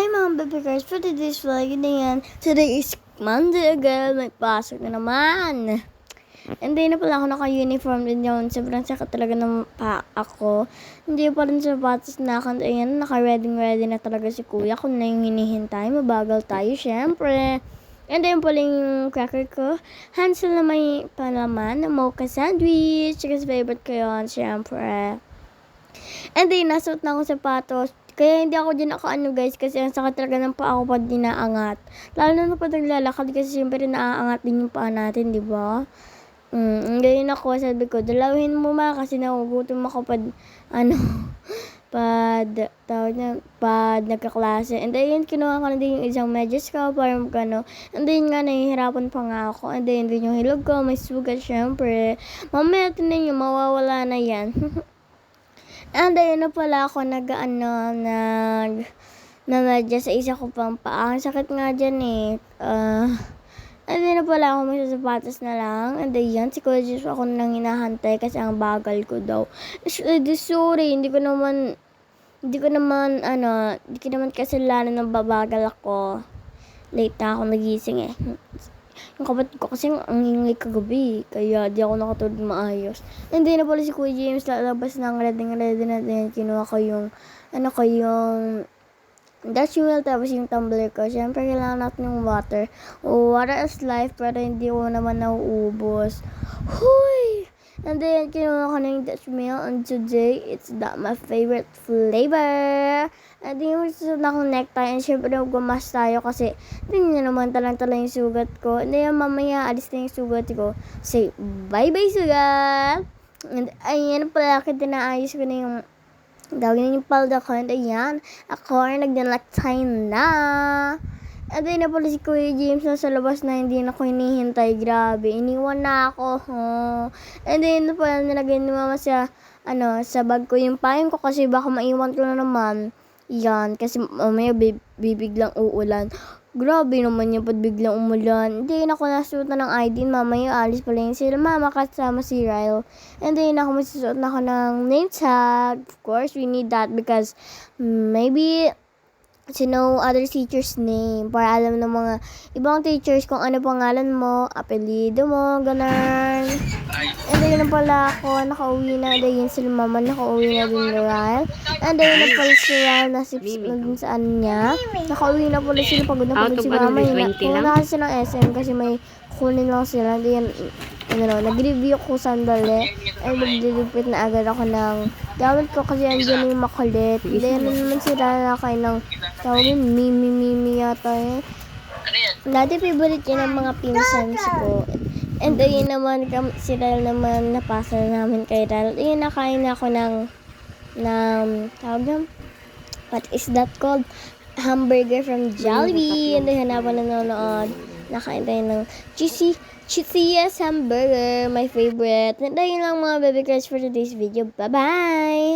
Hi mga baby girls, for today's vlog, yun na yan. Today is Monday again, may pasok na naman. Hindi na pala ako naka-uniform din yun. Sobrang sakit talaga ng pa ako. Hindi pa rin sapatos na ako. Ayan, naka-ready na talaga si kuya. Kung na yung hinihintay, mabagal tayo, syempre. And then pala yung cracker ko. Hansel na may palaman na mocha sandwich. Kasi favorite ko yun, syempre. And then, nasuot na akong sapatos. Kaya hindi ako dyan nakaano guys, kasi ang sakit talaga ng paa ko pag dinaangat. Lalo na pag naglalakad kasi siyempre naaangat din yung paa natin, di ba? Ganyan ako, sabi ko, dalawin mo ma kasi nagugutom ako pag, pag nagkaklase. And then, kinuha ko na din yung isang medyas ko, para magkano. And then nga, nahihirapan pa nga ako. And then, yung hilog ko, may sugat, syempre. Mamaya, tinan nyo, mawawala na yan. And ayun na pala ako na sa isa ko pang paa. Ang sakit nga dyan eh. And then na pala ako may sapatos na lang. And then si Kuya Jus ako nang hinahantay kasi ang bagal ko daw. Sorry, hindi ko naman kasalanan ng babagal ako. Late na ako nagising eh. Yung kapatid ko kasi ang ingay kagabi, kaya di ako nakatulog maayos. And then na pala si Kuya James, lalabas ng ready na din. Kinuha ko yung, Dutch milk, tapos yung tumbler ko. Siyempre, kailangan natin yung water. Water is life, pero hindi ko naman nauubos. Huy! And then, kinuha ko na yung Dutch milk, and today, it's my favorite flavor. And then, yung susunod na akong necktie, and syempre, gumas tayo kasi, hindi nyo naman talang-tala yung sugat ko. And then, mamaya, alis na yung sugat ko. Say, bye-bye, sugat! And, ayan pala, tinaayos ko na yung gawin yung palda ko. And ayan, ako ay nagdalaktay na. And then na pala si Kuya James nasa labas na hindi na ko hinihintay. Grabe, iniwan na ako. And then na pala nilagay ni mama sa bag ko yung payong ko kasi baka maiwan ko na naman. Yan, kasi mamaya bibiglang uulan. Grabe naman yung pag biglang umulan. Hindi na ako nasuot na ng ID. Mamaya alis pala yun sila mama kasama si Ryle. And then ako masusuot na ako ng name tag. Of course, we need that because maybe to know other teacher's name. Para alam ng mga ibang teachers kung ano pangalan mo, apelido mo, ganun. And then na pala ako, nakauwi na din sila mama, nakauwi na din Ryle. And then na pala si Ryle, nasipsip na din sa niya. Nakauwi na pala sila, pagod na pagod si mama. Pumunta kasi ng SM kasi may kunin lang sila. And then, nag-review ko sandali. And nag-repeat na agad ako ng gamit ko kasi andyan yung makulit. Then naman sila na kayo ng tawagin, Mimi yata eh. Dati favorite yun ng mga pinsans ko. And ayun naman, si Ryle naman, napasa na namin kay Ryle. Ayun, nakain na ako ng tawag na, what is that called? Hamburger from Jollibee. And ayun, habang nanonood, nakain tayo ng cheesiest hamburger, my favorite. And ayun lang mga baby girls for today's video. Bye-bye!